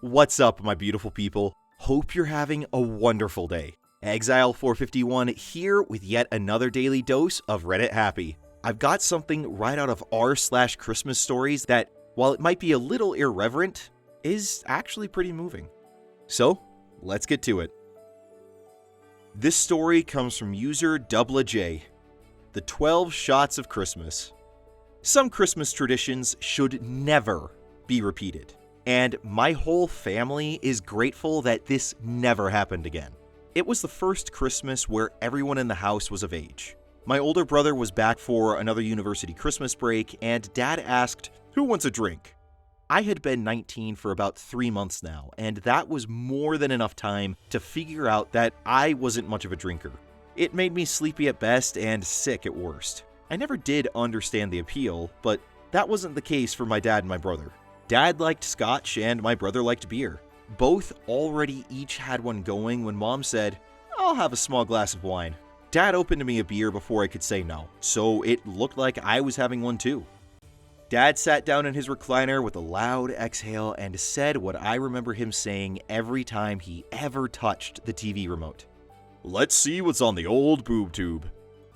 What's up, my beautiful people? Hope you're having a wonderful day. Exile451 here with yet another daily dose of Reddit Happy. I've got something right out of r/Christmas stories that, while it might be a little irreverent, is actually pretty moving. So, let's get to it. This story comes from user j. The 12 Shots of Christmas. Some Christmas traditions should never be repeated, and my whole family is grateful that this never happened again. It was the first Christmas where everyone in the house was of age. My older brother was back for another university Christmas break, and Dad asked, "Who wants a drink?" I had been 19 for about 3 months now, and that was more than enough time to figure out that I wasn't much of a drinker. It made me sleepy at best and sick at worst. I never did understand the appeal, but that wasn't the case for my dad and my brother. Dad liked scotch and my brother liked beer. Both already each had one going when Mom said, "I'll have a small glass of wine." Dad opened me a beer before I could say no, so it looked like I was having one too. Dad sat down in his recliner with a loud exhale and said what I remember him saying every time he ever touched the TV remote. "Let's see what's on the old boob tube."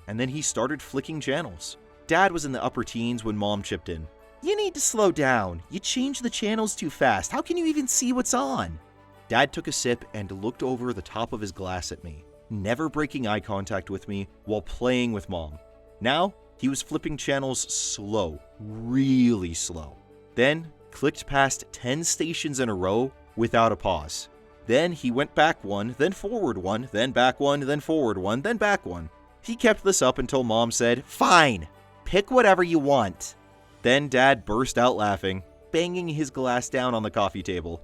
And then he started flicking channels. Dad was in the upper teens when Mom chipped in. "You need to slow down. You change the channels too fast. How can you even see what's on?" Dad took a sip and looked over the top of his glass at me, never breaking eye contact with me while playing with Mom. Now, he was flipping channels slow, really slow. Then, clicked past 10 stations in a row without a pause. Then he went back one, then forward one, then back one, then forward one, then back one. He kept this up until Mom said, "Fine, pick whatever you want." Then Dad burst out laughing, banging his glass down on the coffee table.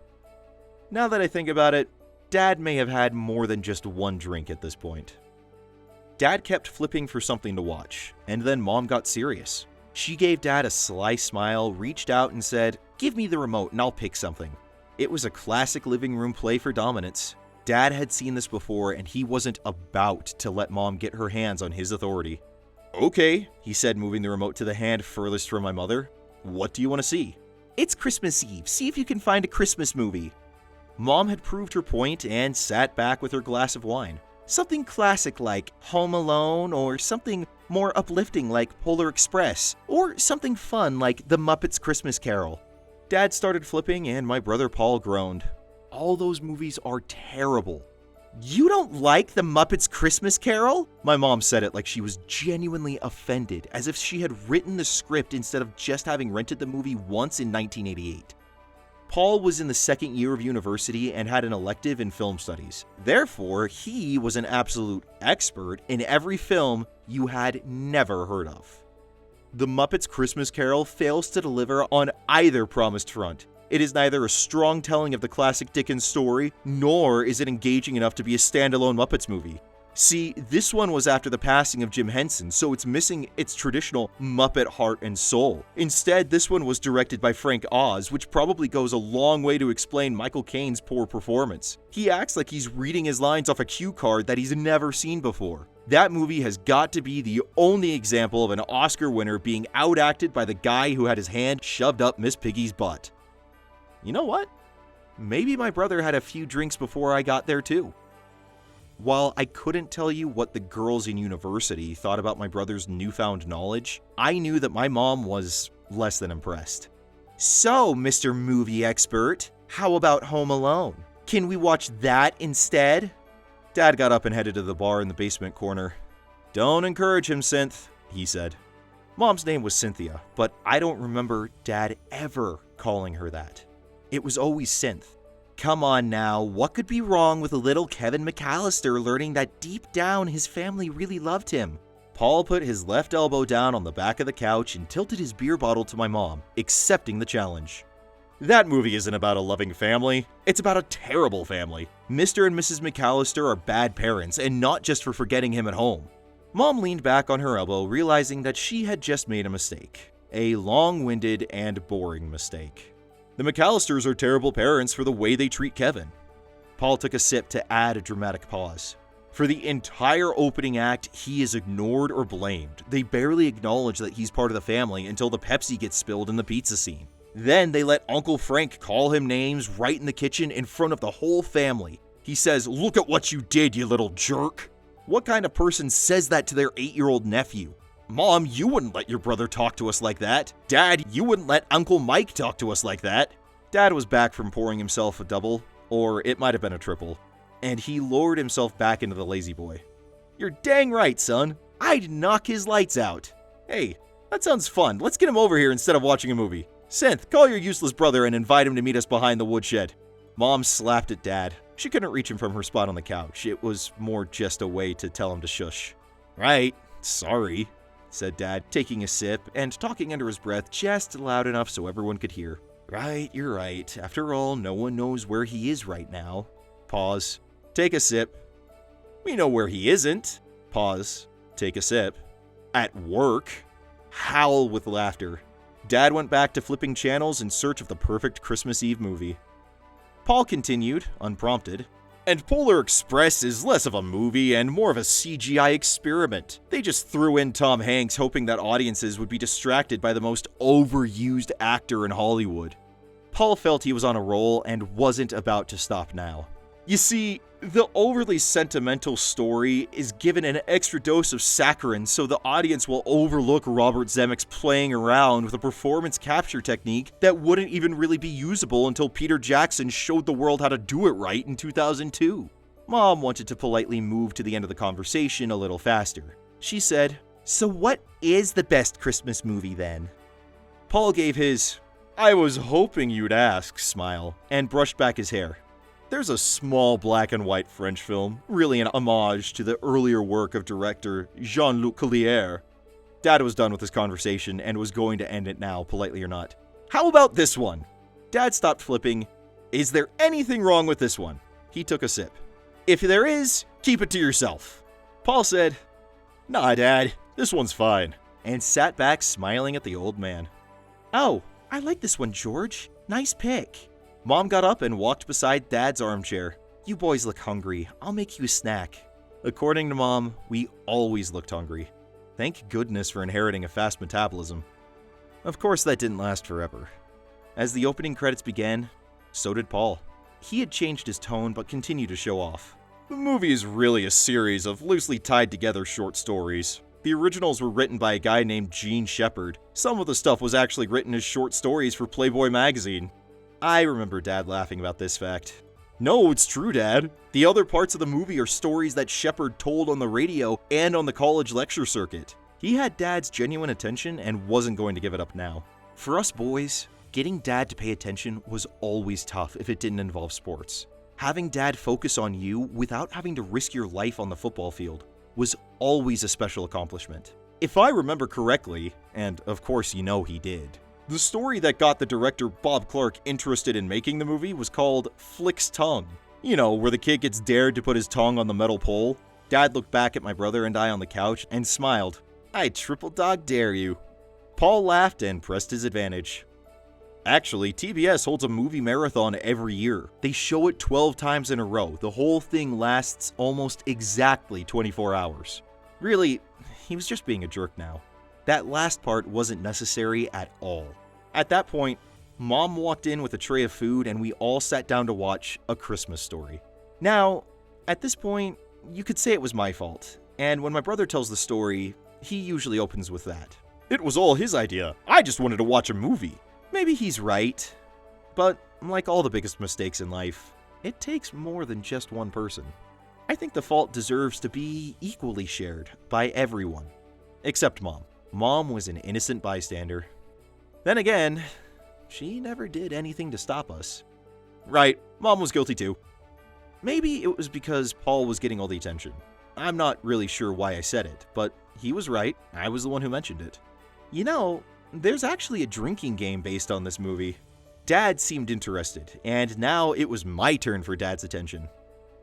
Now that I think about it, Dad may have had more than just one drink at this point. Dad kept flipping for something to watch, and then Mom got serious. She gave Dad a sly smile, reached out and said, "Give me the remote and I'll pick something." It was a classic living room play for dominance. Dad had seen this before and he wasn't about to let Mom get her hands on his authority. "Okay," he said, moving the remote to the hand furthest from my mother. "What do you want to see?" "It's Christmas Eve. See if you can find a Christmas movie." Mom had proved her point and sat back with her glass of wine. Something classic like Home Alone, or something more uplifting like Polar Express, or something fun like The Muppets Christmas Carol. Dad started flipping and my brother Paul groaned. "All those movies are terrible." "You don't like The Muppets Christmas Carol?" My mom said it like she was genuinely offended, as if she had written the script instead of just having rented the movie once in 1988. Paul was in the second year of university and had an elective in film studies. Therefore, he was an absolute expert in every film you had never heard of. The Muppets Christmas Carol fails to deliver on either promised front. It is neither a strong telling of the classic Dickens story, nor is it engaging enough to be a standalone Muppets movie. See, this one was after the passing of Jim Henson, so it's missing its traditional Muppet heart and soul. Instead, this one was directed by Frank Oz, which probably goes a long way to explain Michael Caine's poor performance. He acts like he's reading his lines off a cue card that he's never seen before. That movie has got to be the only example of an Oscar winner being outacted by the guy who had his hand shoved up Miss Piggy's butt. You know what? Maybe my brother had a few drinks before I got there too. While I couldn't tell you what the girls in university thought about my brother's newfound knowledge, I knew that my mom was less than impressed. "So, Mr. Movie Expert, how about Home Alone? Can we watch that instead?" Dad got up and headed to the bar in the basement corner. "Don't encourage him, Synth," he said. Mom's name was Cynthia, but I don't remember Dad ever calling her that. It was always Synth. Come on now, what could be wrong with a little Kevin McAllister learning that deep down his family really loved him? Paul put his left elbow down on the back of the couch and tilted his beer bottle to my mom, accepting the challenge. "That movie isn't about a loving family. It's about a terrible family. Mr. and Mrs. McAllister are bad parents, and not just for forgetting him at home." Mom leaned back on her elbow, realizing that she had just made a mistake. A long-winded and boring mistake. "The McAllisters are terrible parents for the way they treat Kevin." Paul took a sip to add a dramatic pause. For the entire opening act, he is ignored or blamed. They barely acknowledge that he's part of the family until the Pepsi gets spilled in the pizza scene. Then they let Uncle Frank call him names right in the kitchen in front of the whole family. He says, "Look at what you did, you little jerk." What kind of person says that to their 8-year-old nephew? Mom, you wouldn't let your brother talk to us like that. Dad, you wouldn't let Uncle Mike talk to us like that. Dad was back from pouring himself a double, or it might have been a triple, and he lowered himself back into the lazy boy. "You're dang right, son. I'd knock his lights out. Hey, that sounds fun. Let's get him over here instead of watching a movie. Synth, call your useless brother and invite him to meet us behind the woodshed." Mom slapped at Dad. She couldn't reach him from her spot on the couch. It was more just a way to tell him to shush. "Right, sorry," said Dad, taking a sip and talking under his breath just loud enough so everyone could hear. "Right, you're right. After all, no one knows where he is right now." Pause. Take a sip. "We know where he isn't." Pause. Take a sip. "At work." Howl with laughter. Dad went back to flipping channels in search of the perfect Christmas Eve movie. Paul continued, unprompted. "And Polar Express is less of a movie and more of a CGI experiment. They just threw in Tom Hanks hoping that audiences would be distracted by the most overused actor in Hollywood." Paul felt he was on a roll and wasn't about to stop now. You see, the overly sentimental story is given an extra dose of saccharin so the audience will overlook Robert Zemeckis playing around with a performance capture technique that wouldn't even really be usable until Peter Jackson showed the world how to do it right in 2002. Mom wanted to politely move to the end of the conversation a little faster. She said, "So what is the best Christmas movie then?" Paul gave his, "I was hoping you'd ask" smile and brushed back his hair. There's a small black and white French film, really an homage to the earlier work of director Jean-Luc Collier. Dad was done with his conversation and was going to end it now, politely or not. "How about this one?" Dad stopped flipping. "Is there anything wrong with this one?" He took a sip. "If there is, keep it to yourself." Paul said, "Nah, Dad, this one's fine," and sat back smiling at the old man. "Oh, I like this one, George. Nice pick." Mom got up and walked beside Dad's armchair. "You boys look hungry. I'll make you a snack." According to Mom, we always looked hungry. Thank goodness for inheriting a fast metabolism. Of course, that didn't last forever. As the opening credits began, so did Paul. He had changed his tone but continued to show off. "The movie is really a series of loosely tied together short stories. The originals were written by a guy named Gene Shepard. Some of the stuff was actually written as short stories for Playboy magazine." I remember Dad laughing about this fact. "No, it's true, Dad. The other parts of the movie are stories that Shepard told on the radio and on the college lecture circuit." He had Dad's genuine attention and wasn't going to give it up now. For us boys, getting Dad to pay attention was always tough if it didn't involve sports. Having Dad focus on you without having to risk your life on the football field was always a special accomplishment. If I remember correctly, and of course you know he did, the story that got the director Bob Clark interested in making the movie was called Flick's Tongue. You know, where the kid gets dared to put his tongue on the metal pole. Dad looked back at my brother and I on the couch and smiled. "I triple dog dare you." Paul laughed and pressed his advantage. Actually, TBS holds a movie marathon every year. They show it 12 times in a row. The whole thing lasts almost exactly 24 hours. Really, he was just being a jerk now. That last part wasn't necessary at all. At that point, Mom walked in with a tray of food and we all sat down to watch A Christmas Story. Now, at this point, you could say it was my fault, and when my brother tells the story, he usually opens with that. "It was all his idea. I just wanted to watch a movie." Maybe he's right, but like all the biggest mistakes in life, it takes more than just one person. I think the fault deserves to be equally shared by everyone, except Mom. Mom was an innocent bystander. Then again, she never did anything to stop us. Right, Mom was guilty too. Maybe it was because Paul was getting all the attention. I'm not really sure why I said it, but he was right. I was the one who mentioned it. You know, there's actually a drinking game based on this movie. Dad seemed interested, and now it was my turn for Dad's attention.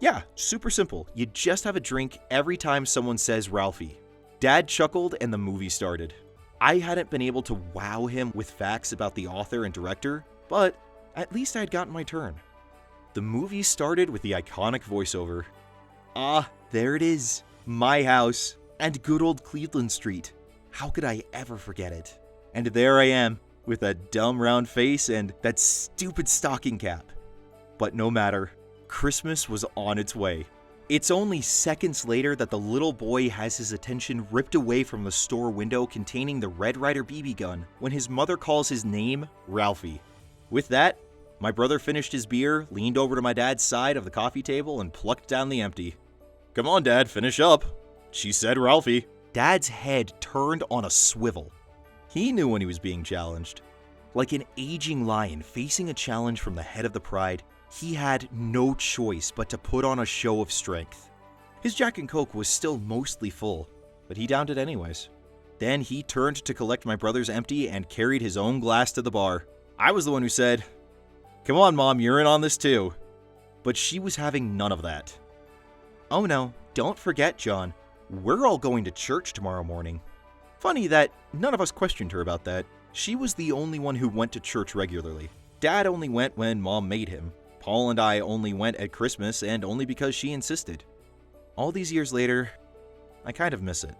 Yeah, super simple. You just have a drink every time someone says Ralphie. Dad chuckled and the movie started. I hadn't been able to wow him with facts about the author and director, but at least I'd gotten my turn. The movie started with the iconic voiceover. "Ah, There it is, my house, and good old Cleveland Street. How could I ever forget it? And there I am, with a dumb round face and that stupid stocking cap. But no matter, Christmas was on its way. It's only seconds later that the little boy has his attention ripped away from the store window containing the Red Ryder BB gun when his mother calls his name Ralphie. With that, my brother finished his beer, leaned over to my dad's side of the coffee table, and plucked down the empty. "Come on, Dad, finish up," she said, Ralphie. Dad's head turned on a swivel. He knew when he was being challenged. Like an aging lion facing a challenge from the head of the pride, he had no choice but to put on a show of strength. His Jack and Coke was still mostly full, but he downed it anyways. Then he turned to collect my brother's empty and carried his own glass to the bar. I was the one who said, "Come on, Mom, you're in on this too." But she was having none of that. "Oh no, don't forget, John. We're all going to church tomorrow morning." Funny that none of us questioned her about that. She was the only one who went to church regularly. Dad only went when Mom made him. Paul and I only went at Christmas, and only because she insisted. All these years later, I kind of miss it.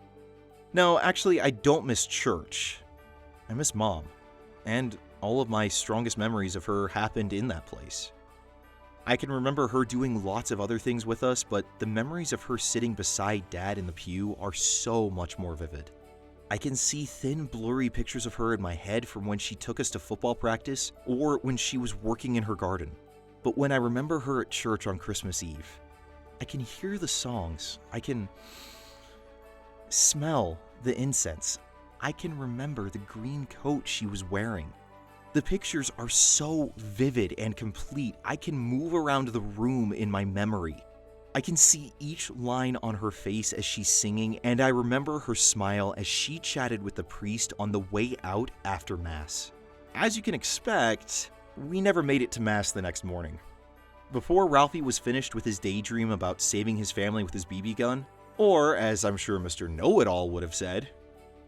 No, actually, I don't miss church. I miss Mom. And all of my strongest memories of her happened in that place. I can remember her doing lots of other things with us, but the memories of her sitting beside Dad in the pew are so much more vivid. I can see thin, blurry pictures of her in my head from when she took us to football practice or when she was working in her garden. But when I remember her at church on Christmas Eve, I can hear the songs. I can smell the incense. I can remember the green coat she was wearing. The pictures are so vivid and complete, I can move around the room in my memory. I can see each line on her face as she's singing, and I remember her smile as she chatted with the priest on the way out after Mass. As you can expect, we never made it to Mass the next morning. Before Ralphie was finished with his daydream about saving his family with his BB gun, or, as I'm sure Mr. Know-It-All would have said,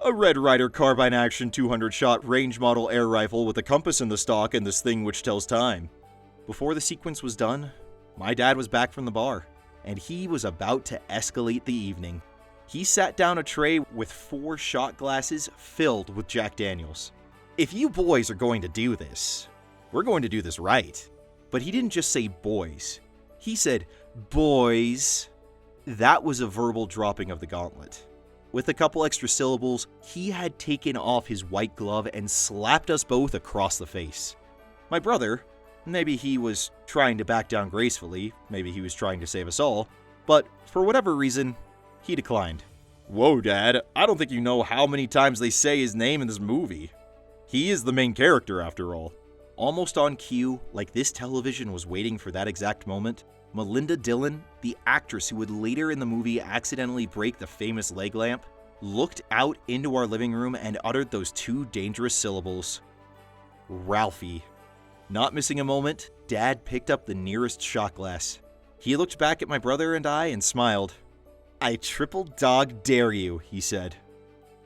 a Red Ryder carbine action 200-shot range model air rifle with a compass in the stock and this thing which tells time. Before the sequence was done, my dad was back from the bar, and he was about to escalate the evening. He sat down a tray with 4 shot glasses filled with Jack Daniels. "If you boys are going to do this, we're going to do this right." But he didn't just say boys. He said, "Boys." That was a verbal dropping of the gauntlet. With a couple extra syllables, he had taken off his white glove and slapped us both across the face. My brother, maybe he was trying to back down gracefully, maybe he was trying to save us all, but for whatever reason, he declined. "Whoa, Dad, I don't think you know how many times they say his name in this movie. He is the main character after all." Almost on cue, like this television was waiting for that exact moment, Melinda Dillon, the actress who would later in the movie accidentally break the famous leg lamp, looked out into our living room and uttered those 2 dangerous syllables. Ralphie. Not missing a moment, Dad picked up the nearest shot glass. He looked back at my brother and I and smiled. "I triple dog dare you," he said.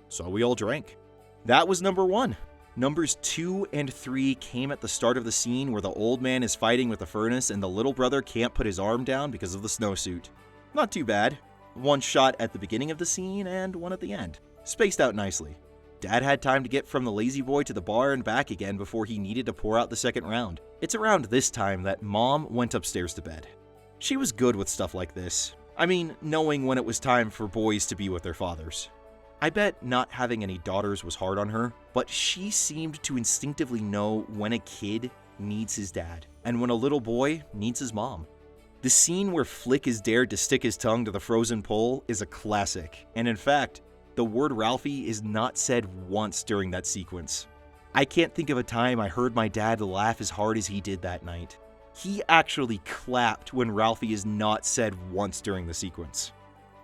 So we all drank. That was number 1. Numbers 2 and 3 came at the start of the scene where the old man is fighting with the furnace and the little brother can't put his arm down because of the snowsuit. Not too bad. 1 shot at the beginning of the scene and 1 at the end. Spaced out nicely. Dad had time to get from the lazy boy to the bar and back again before he needed to pour out the second round. It's around this time that Mom went upstairs to bed. She was good with stuff like this. I mean, knowing when it was time for boys to be with their fathers. I bet not having any daughters was hard on her, but she seemed to instinctively know when a kid needs his dad, and when a little boy needs his mom. The scene where Flick is dared to stick his tongue to the frozen pole is a classic, and in fact, the word Ralphie is not said once during that sequence. I can't think of a time I heard my dad laugh as hard as he did that night. He actually clapped when Ralphie is not said once during the sequence.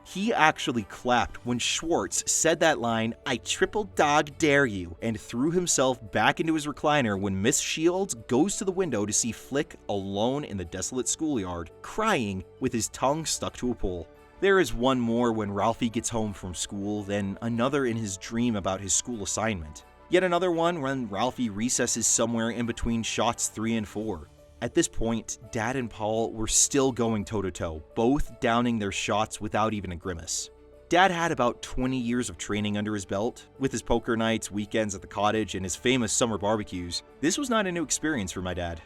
He actually clapped when Schwartz said that line, "I triple dog dare you," and threw himself back into his recliner when Miss Shields goes to the window to see Flick alone in the desolate schoolyard, crying with his tongue stuck to a pole. There is one more when Ralphie gets home from school, then another in his dream about his school assignment. Yet another one when Ralphie recesses somewhere in between shots 3 and 4. At this point, Dad and Paul were still going toe-to-toe, both downing their shots without even a grimace. Dad had about 20 years of training under his belt. With his poker nights, weekends at the cottage, and his famous summer barbecues, this was not a new experience for my dad.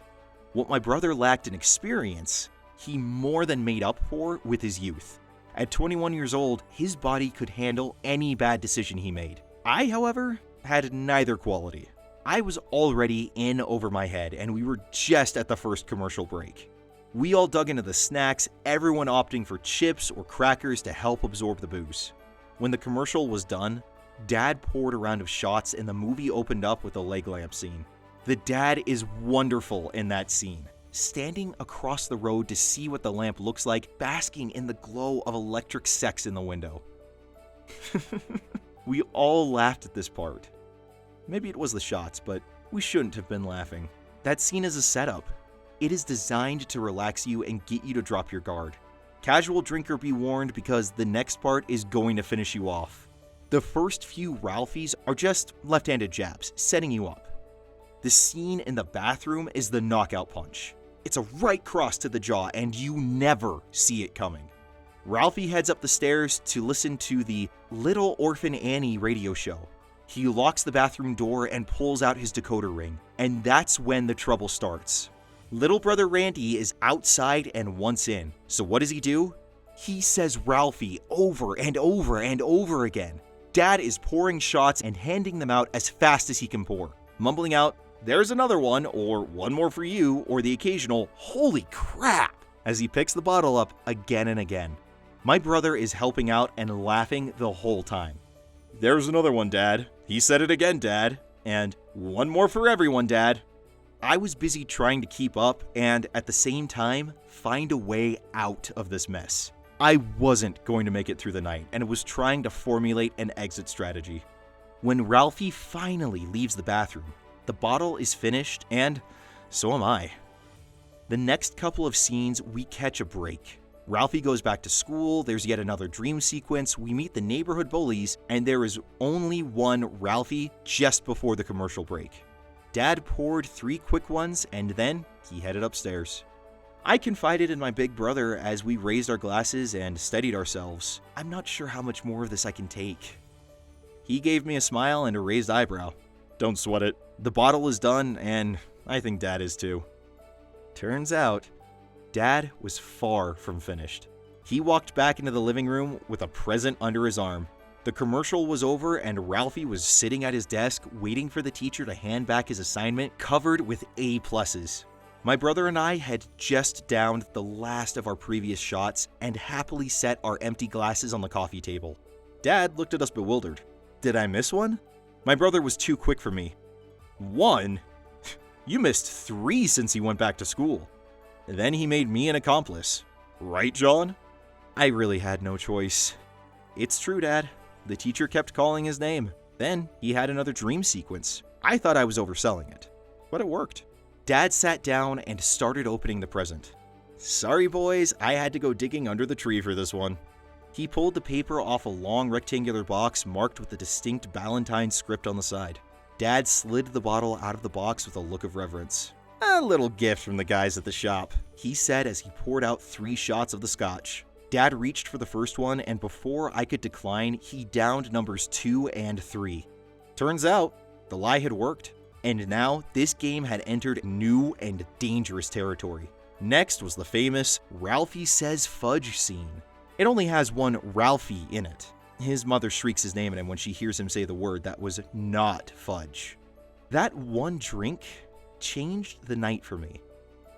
What my brother lacked in experience, he more than made up for with his youth. At 21 years old, his body could handle any bad decision he made. I, however, had neither quality. I was already in over my head, and we were just at the first commercial break. We all dug into the snacks, everyone opting for chips or crackers to help absorb the booze. When the commercial was done, Dad poured a round of shots and the movie opened up with a leg lamp scene. The dad is wonderful in that scene, standing across the road to see what the lamp looks like, basking in the glow of electric sex in the window. We all laughed at this part. Maybe it was the shots, but we shouldn't have been laughing. That scene is a setup. It is designed to relax you and get you to drop your guard. Casual drinker be warned, because the next part is going to finish you off. The first few Ralphies are just left-handed jabs, setting you up. The scene in the bathroom is the knockout punch. It's a right cross to the jaw and you never see it coming. Ralphie heads up the stairs to listen to the Little Orphan Annie radio show. He locks the bathroom door and pulls out his decoder ring, and that's when the trouble starts. Little brother Randy is outside and wants in, so what does he do? He says Ralphie over and over and over again. Dad is pouring shots and handing them out as fast as he can pour, mumbling out, "There's another one," or "One more for you," or the occasional "Holy crap," as he picks the bottle up again and again. My brother is helping out and laughing the whole time. "There's another one, Dad. He said it again, Dad." And "One more for everyone, Dad." I was busy trying to keep up and, at the same time, find a way out of this mess. I wasn't going to make it through the night and was trying to formulate an exit strategy. When Ralphie finally leaves the bathroom, the bottle is finished and so am I. The next couple of scenes, we catch a break. Ralphie goes back to school, there's yet another dream sequence, we meet the neighborhood bullies, and there is only one Ralphie just before the commercial break. Dad poured 3 quick ones, and then he headed upstairs. I confided in my big brother as we raised our glasses and steadied ourselves. "I'm not sure how much more of this I can take." He gave me a smile and a raised eyebrow. "Don't sweat it. The bottle is done, and I think Dad is too." Turns out, Dad was far from finished. He walked back into the living room with a present under his arm. The commercial was over and Ralphie was sitting at his desk waiting for the teacher to hand back his assignment covered with A+. My brother and I had just downed the last of our previous shots and happily set our empty glasses on the coffee table. Dad looked at us bewildered. Did I miss one? My brother was too quick for me. "One? You missed 3 since he went back to school." Then he made me an accomplice. "Right, John?" I really had no choice. "It's true, Dad." The teacher kept calling his name. Then he had another dream sequence. I thought I was overselling it, but it worked. Dad sat down and started opening the present. "Sorry, boys, I had to go digging under the tree for this one." He pulled the paper off a long rectangular box marked with a distinct Ballantine script on the side. Dad slid the bottle out of the box with a look of reverence. "A little gift from the guys at the shop," he said as he poured out 3 shots of the scotch. Dad reached for the first one, and before I could decline, he downed numbers 2 and 3. Turns out, the lie had worked, and now this game had entered new and dangerous territory. Next was the famous Ralphie Says Fudge scene. It only has one Ralphie in it. His mother shrieks his name at him when she hears him say the word that was not fudge. That one drink changed the night for me.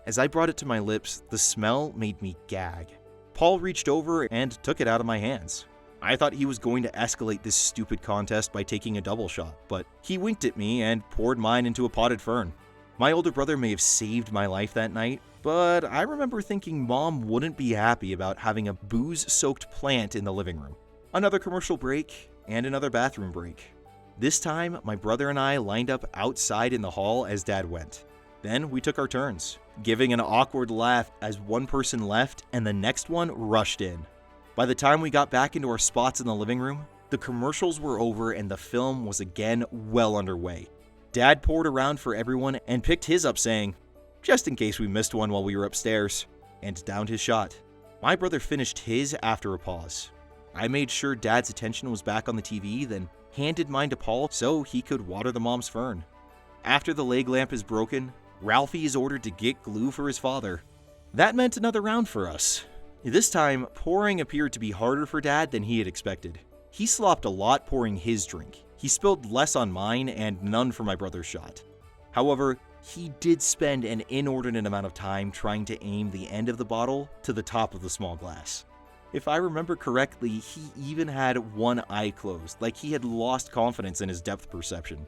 As I brought it to my lips, the smell made me gag. Paul reached over and took it out of my hands. I thought he was going to escalate this stupid contest by taking a double shot, but he winked at me and poured mine into a potted fern. My older brother may have saved my life that night, but I remember thinking Mom wouldn't be happy about having a booze-soaked plant in the living room. Another commercial break, and another bathroom break. This time, my brother and I lined up outside in the hall as Dad went. Then we took our turns, giving an awkward laugh as one person left and the next one rushed in. By the time we got back into our spots in the living room, the commercials were over and the film was again well underway. Dad poured around for everyone and picked his up saying, just in case we missed one while we were upstairs, and downed his shot. My brother finished his after a pause. I made sure Dad's attention was back on the TV, then handed mine to Paul so he could water the mom's fern. After the leg lamp is broken, Ralphie is ordered to get glue for his father. That meant another round for us. This time, pouring appeared to be harder for Dad than he had expected. He slopped a lot pouring his drink. He spilled less on mine and none for my brother's shot. However, he did spend an inordinate amount of time trying to aim the end of the bottle to the top of the small glass. If I remember correctly, he even had one eye closed, like he had lost confidence in his depth perception.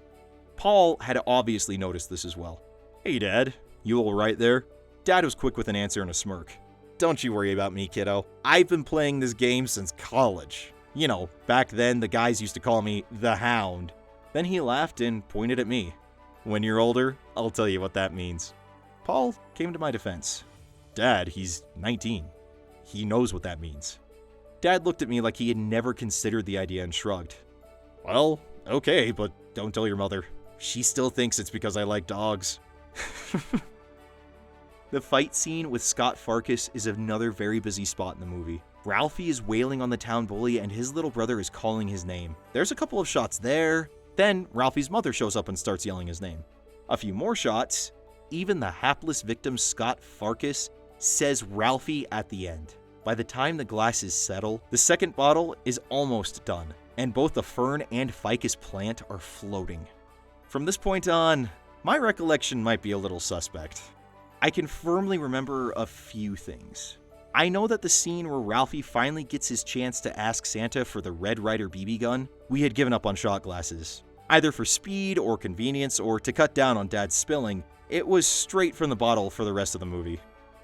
Paul had obviously noticed this as well. "Hey Dad, you all right there?" Dad was quick with an answer and a smirk. "Don't you worry about me, kiddo. I've been playing this game since college. You know, back then the guys used to call me the Hound." Then he laughed and pointed at me. "When you're older, I'll tell you what that means." Paul came to my defense. "Dad, he's 19. He knows what that means." Dad looked at me like he had never considered the idea and shrugged. "Well, okay, but don't tell your mother. She still thinks it's because I like dogs." The fight scene with Scott Farkas is another very busy spot in the movie. Ralphie is wailing on the town bully and his little brother is calling his name. There's a couple of shots there. Then Ralphie's mother shows up and starts yelling his name. A few more shots. Even the hapless victim Scott Farkas says Ralphie at the end. By the time the glasses settle, the second bottle is almost done, and both the fern and ficus plant are floating. From this point on, my recollection might be a little suspect. I can firmly remember a few things. I know that the scene where Ralphie finally gets his chance to ask Santa for the Red Ryder BB gun, we had given up on shot glasses. Either for speed or convenience or to cut down on Dad's spilling, it was straight from the bottle for the rest of the movie.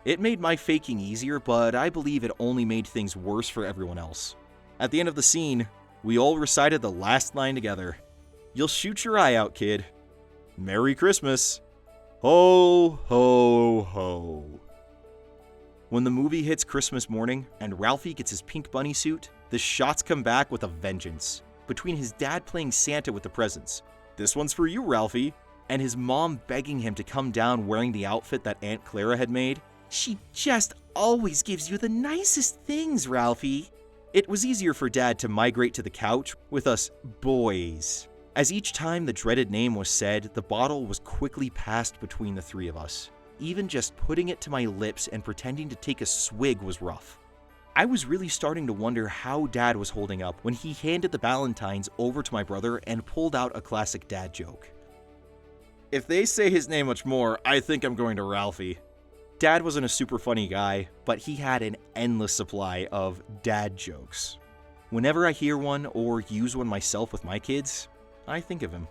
It made my faking easier, but I believe it only made things worse for everyone else. At the end of the scene, we all recited the last line together. "You'll shoot your eye out, kid. Merry Christmas. Ho, ho, ho." When the movie hits Christmas morning and Ralphie gets his pink bunny suit, the shots come back with a vengeance. Between his dad playing Santa with the presents, "This one's for you, Ralphie," and his mom begging him to come down wearing the outfit that Aunt Clara had made. "She just always gives you the nicest things, Ralphie." It was easier for Dad to migrate to the couch with us boys. As each time the dreaded name was said, the bottle was quickly passed between the three of us. Even just putting it to my lips and pretending to take a swig was rough. I was really starting to wonder how Dad was holding up when he handed the Valentines over to my brother and pulled out a classic dad joke. "If they say his name much more, I think I'm going to Ralphie." Dad wasn't a super funny guy, but he had an endless supply of dad jokes. Whenever I hear one or use one myself with my kids, I think of him.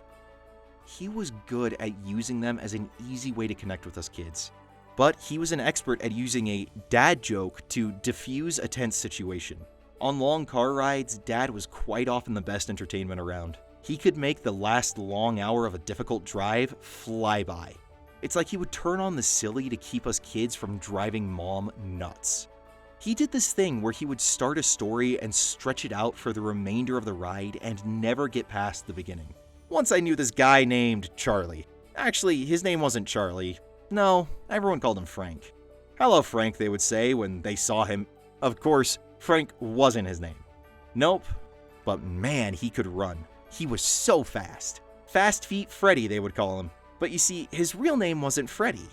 He was good at using them as an easy way to connect with us kids. But he was an expert at using a dad joke to diffuse a tense situation. On long car rides, Dad was quite often the best entertainment around. He could make the last long hour of a difficult drive fly by. It's like he would turn on the silly to keep us kids from driving Mom nuts. He did this thing where he would start a story and stretch it out for the remainder of the ride and never get past the beginning. Once I knew this guy named Charlie. Actually, his name wasn't Charlie. No, everyone called him Frank. "Hello, Frank," they would say when they saw him. Of course, Frank wasn't his name. Nope. But man, he could run. He was so fast. Fast Feet Freddy, they would call him. But you see, his real name wasn't Freddy.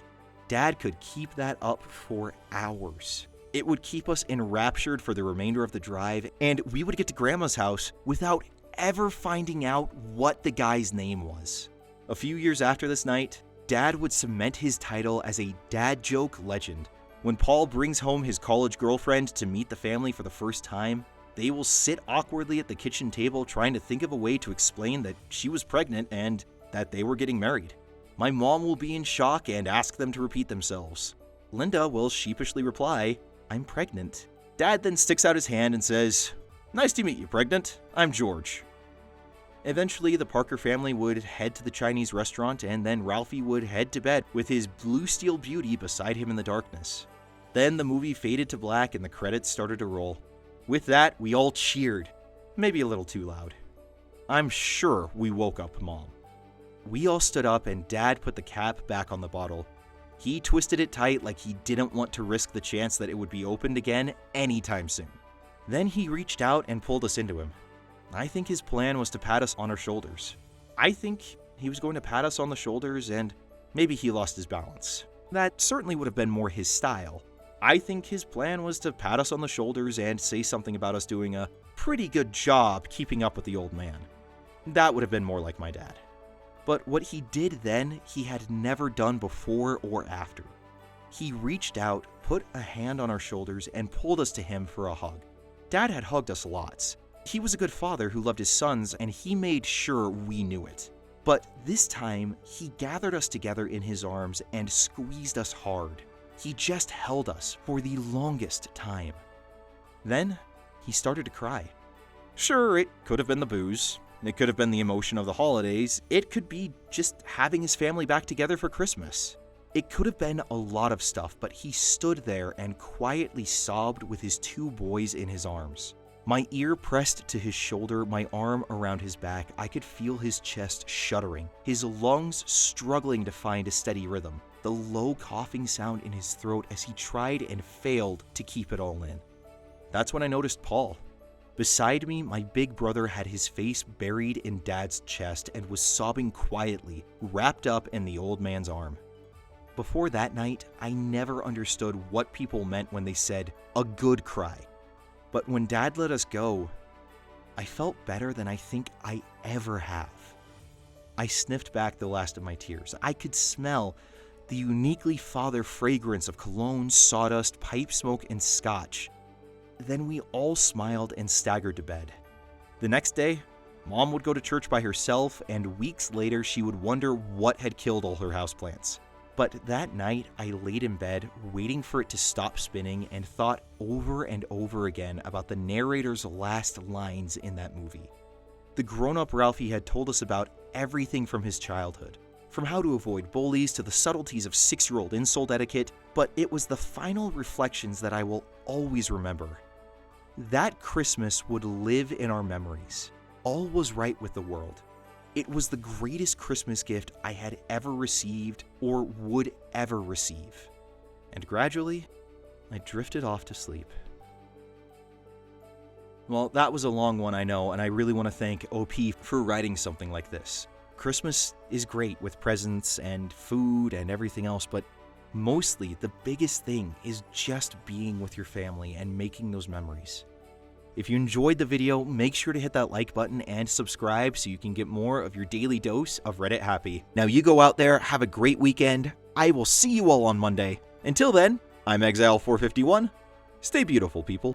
Dad could keep that up for hours. It would keep us enraptured for the remainder of the drive, and we would get to Grandma's house without ever finding out what the guy's name was. A few years after this night, Dad would cement his title as a dad joke legend. When Paul brings home his college girlfriend to meet the family for the first time, they will sit awkwardly at the kitchen table trying to think of a way to explain that she was pregnant and that they were getting married. My mom will be in shock and ask them to repeat themselves. Linda will sheepishly reply, "I'm pregnant." Dad then sticks out his hand and says, "Nice to meet you, pregnant. I'm George." Eventually, the Parker family would head to the Chinese restaurant, and then Ralphie would head to bed with his blue steel beauty beside him in the darkness. Then the movie faded to black and the credits started to roll. With that, we all cheered, maybe a little too loud. I'm sure we woke up Mom. We all stood up and Dad put the cap back on the bottle. He twisted it tight like he didn't want to risk the chance that it would be opened again anytime soon. Then he reached out and pulled us into him. I think his plan was to pat us on our shoulders. I think he was going to pat us on the shoulders and maybe he lost his balance. That certainly would have been more his style. I think his plan was to pat us on the shoulders and say something about us doing a pretty good job keeping up with the old man. That would have been more like my dad. But what he did then, he had never done before or after. He reached out, put a hand on our shoulders, and pulled us to him for a hug. Dad had hugged us lots. He was a good father who loved his sons, and he made sure we knew it. But this time, he gathered us together in his arms and squeezed us hard. He just held us for the longest time. Then, he started to cry. Sure, it could have been the booze. It could have been the emotion of the holidays. It could be just having his family back together for Christmas. It could have been a lot of stuff, but he stood there and quietly sobbed with his 2 boys in his arms. My ear pressed to his shoulder, my arm around his back. I could feel his chest shuddering, his lungs struggling to find a steady rhythm, the low coughing sound in his throat as he tried and failed to keep it all in. That's when I noticed Paul. Beside me, my big brother had his face buried in Dad's chest and was sobbing quietly, wrapped up in the old man's arm. Before that night, I never understood what people meant when they said, "a good cry." But when Dad let us go, I felt better than I think I ever have. I sniffed back the last of my tears. I could smell the uniquely father fragrance of cologne, sawdust, pipe smoke, and scotch. Then we all smiled and staggered to bed. The next day, Mom would go to church by herself, and weeks later she would wonder what had killed all her houseplants. But that night, I laid in bed, waiting for it to stop spinning, and thought over and over again about the narrator's last lines in that movie. The grown-up Ralphie had told us about everything from his childhood, from how to avoid bullies to the subtleties of 6-year-old insult etiquette, but it was the final reflections that I will always remember. That Christmas would live in our memories. All was right with the world. It was the greatest Christmas gift I had ever received or would ever receive. And gradually, I drifted off to sleep. Well, that was a long one, I know, and I really want to thank OP for writing something like this. Christmas is great with presents and food and everything else, but mostly the biggest thing is just being with your family and making those memories. If you enjoyed the video, make sure to hit that like button and subscribe so you can get more of your daily dose of Reddit Happy. Now you go out there, have a great weekend. I will see you all on Monday. Until then, I'm Exile451. Stay beautiful, people.